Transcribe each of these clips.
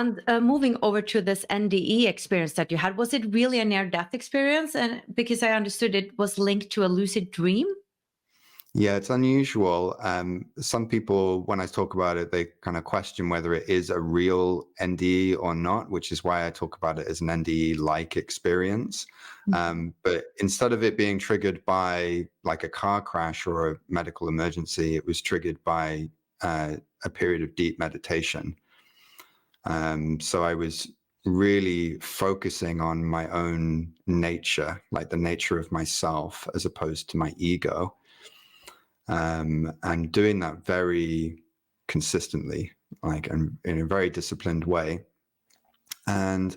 And moving over to this NDE experience that you had, was it really a near-death experience? And because I understood it was linked to a lucid dream? Yeah, it's unusual. Some people, when I talk about it, they kind of question whether it is a real NDE or not, which is why I talk about it as an NDE-like experience. But instead of it being triggered by like a car crash or a medical emergency, it was triggered by a period of deep meditation. So I was really focusing on my own nature, like the nature of myself, as opposed to my ego. And doing that very consistently, like in a very disciplined way. And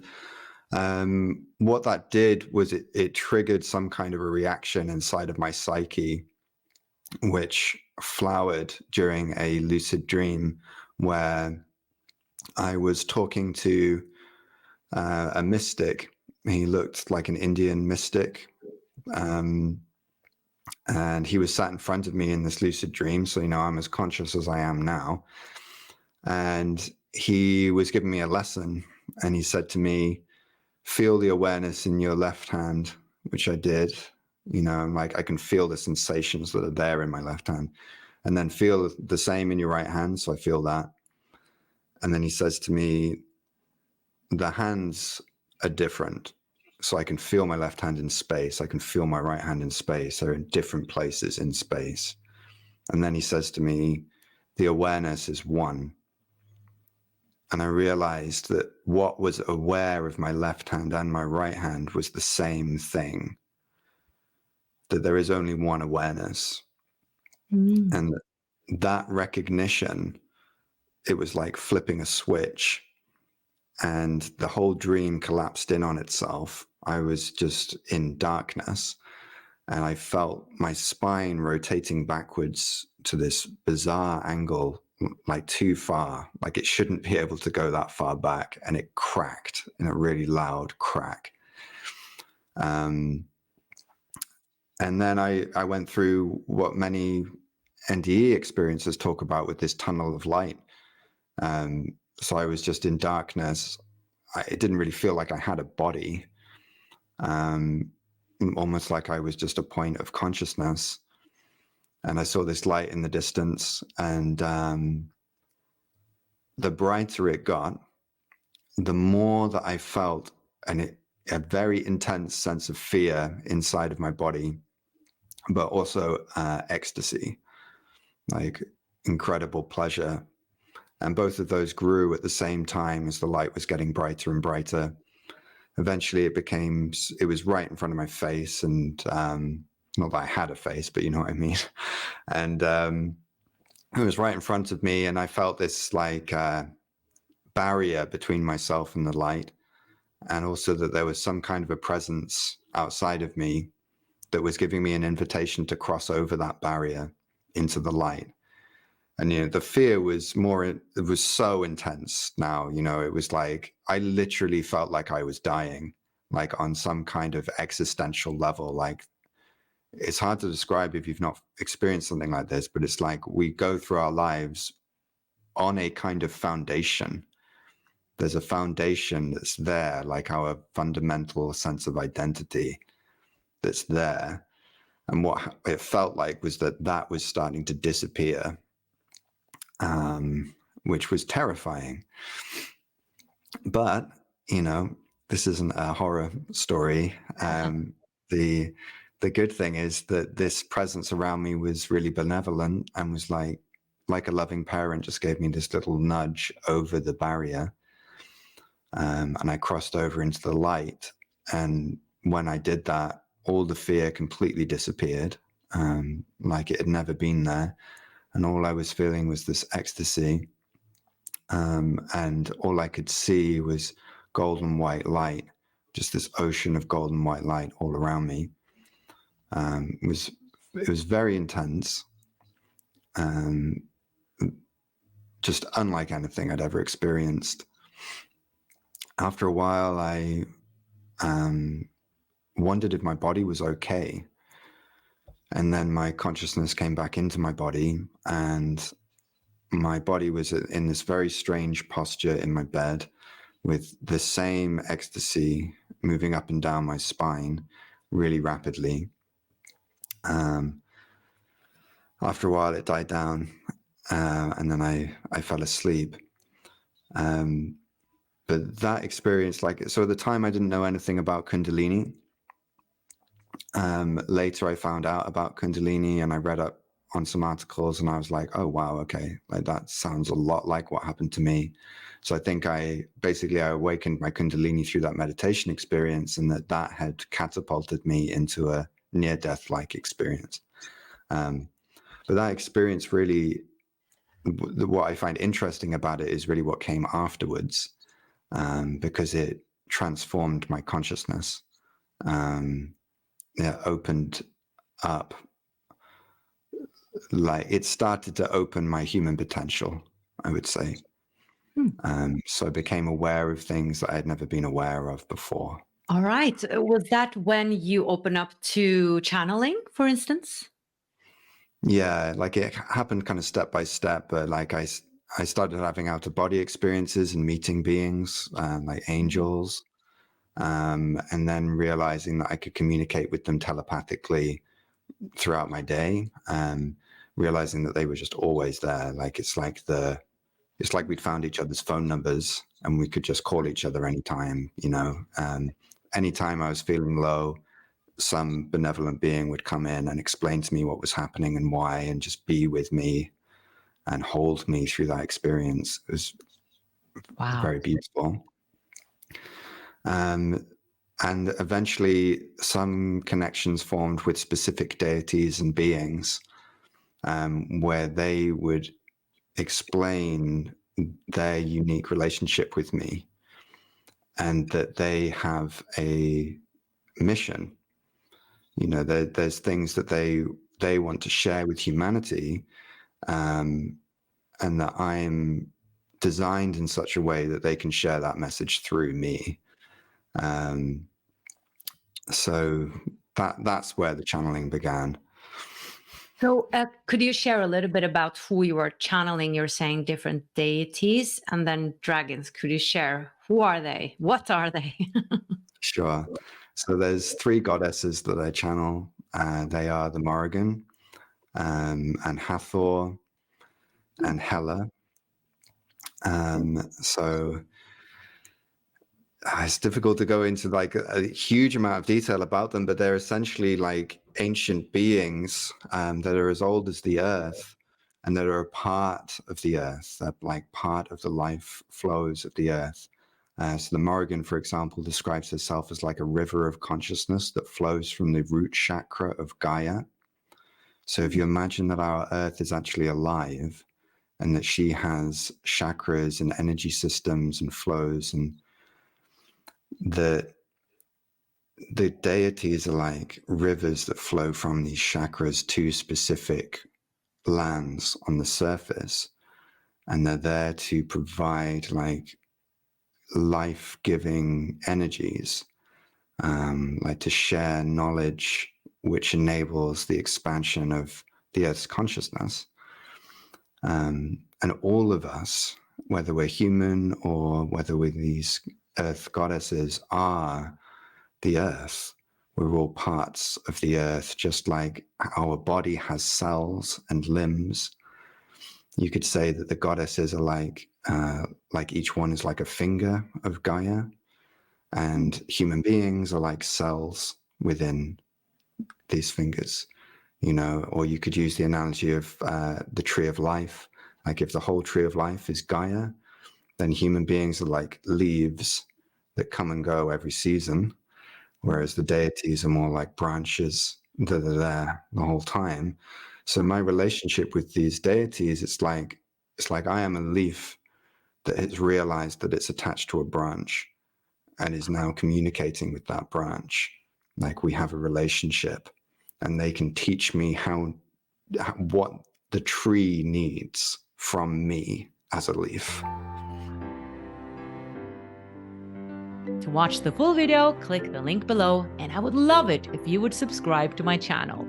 what that did was it triggered some kind of a reaction inside of my psyche, which flowered during a lucid dream where I was talking to a mystic. He looked like an Indian mystic. And he was sat in front of me in this lucid dream. So, I'm as conscious as I am now. And he was giving me a lesson. And he said to me, feel the awareness in your left hand, which I did. I'm like, I can feel the sensations that are there in my left hand. And then feel the same in your right hand. So I feel that. And then he says to me, the hands are different. So I can feel my left hand in space. I can feel my right hand in space. They're in different places in space. And then he says to me, the awareness is one. And I realized that what was aware of my left hand and my right hand was the same thing. That there is only one awareness. And that recognition, it was like flipping a switch. And the whole dream collapsed in on itself. I was just in darkness, and I felt my spine rotating backwards to this bizarre angle, like too far, like it shouldn't be able to go that far back. And it cracked in a really loud crack. And then I went through what many NDE experiences talk about with this tunnel of light. So I was just in darkness. It didn't really feel like I had a body, almost like I was just a point of consciousness. And I saw this light in the distance, and the brighter it got, the more that I felt a very intense sense of fear inside of my body, but also ecstasy, like incredible pleasure. And both of those grew at the same time as the light was getting brighter and brighter. Eventually it was right in front of my face, and not that I had a face, but you know what I mean. And it was right in front of me, and I felt this like barrier between myself and the light, and also that there was some kind of a presence outside of me that was giving me an invitation to cross over that barrier into the light. And, the fear was it was so intense now, it was like, I literally felt like I was dying, like on some kind of existential level. Like, it's hard to describe if you've not experienced something like this, but it's like we go through our lives on a kind of foundation. There's a foundation that's there, like our fundamental sense of identity that's there. And what it felt like was that was starting to disappear. Which was terrifying. But, this isn't a horror story. The good thing is that this presence around me was really benevolent and was like a loving parent, just gave me this little nudge over the barrier. And I crossed over into the light. And when I did that, all the fear completely disappeared, like it had never been there. And all I was feeling was this ecstasy. And all I could see was golden white light, just this ocean of golden white light all around me. It was very intense, just unlike anything I'd ever experienced. After a while, I wondered if my body was okay. And then my consciousness came back into my body, and my body was in this very strange posture in my bed. with the same ecstasy moving up and down my spine really rapidly. After a while, it died down, and then I fell asleep. But that experience, so at the time I didn't know anything about kundalini. Later I found out about kundalini, and I read up on some articles, and I was like, oh wow, okay, like that sounds a lot like what happened to me. So I think I awakened my kundalini through that meditation experience, and that had catapulted me into a near-death like experience. But that experience really, what I find interesting about it is really what came afterwards, because it transformed my consciousness. It opened up, like it started to open my human potential, I would say. So I became aware of things that I had never been aware of before. All right. Was that when you open up to channeling, for instance? Yeah, like it happened kind of step by step, but like I started having out of body experiences and meeting beings, like angels, and then realizing that I could communicate with them telepathically throughout my day, realizing that they were just always there. Like it's like we'd found each other's phone numbers and we could just call each other anytime, anytime I was feeling low, some benevolent being would come in and explain to me what was happening and why, and just be with me and hold me through that experience. It was very beautiful. And eventually some connections formed with specific deities and beings, where they would explain their unique relationship with me, and that they have a mission. There's things that they want to share with humanity, and that I'm designed in such a way that they can share that message through me. So that's where the channeling began. So could you share a little bit about who you are channeling? You're saying different deities and then dragons. Could you share who are they? What are they? Sure. So there's 3 goddesses that I channel. They are the Morrigan, and Hathor, and Hela. So it's difficult to go into like a huge amount of detail about them, but they're essentially like ancient beings that are as old as the earth, and that are a part of the earth, that like part of the life flows of the earth. So the Morrigan, for example, describes herself as like a river of consciousness that flows from the root chakra of Gaia. So if you imagine that our earth is actually alive, and that she has chakras and energy systems and flows, and the deities are like rivers that flow from these chakras to specific lands on the surface, and they're there to provide like life-giving energies, like to share knowledge which enables the expansion of the earth's consciousness. And all of us, whether we're human or whether we're these earth goddesses, are the earth. We're all parts of the earth, just like our body has cells and limbs. You could say that the goddesses are like each one is like a finger of Gaia, and human beings are like cells within these fingers, or you could use the analogy of the tree of life. Like if the whole tree of life is Gaia, then human beings are like leaves that come and go every season, whereas the deities are more like branches that are there the whole time. So my relationship with these deities, it's like I am a leaf that has realized that it's attached to a branch and is now communicating with that branch. Like we have a relationship, and they can teach me what the tree needs from me as a leaf. To watch the full video, click the link below, and I would love it if you would subscribe to my channel.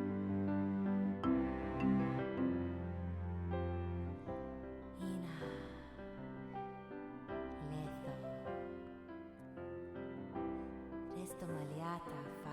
Questo maliata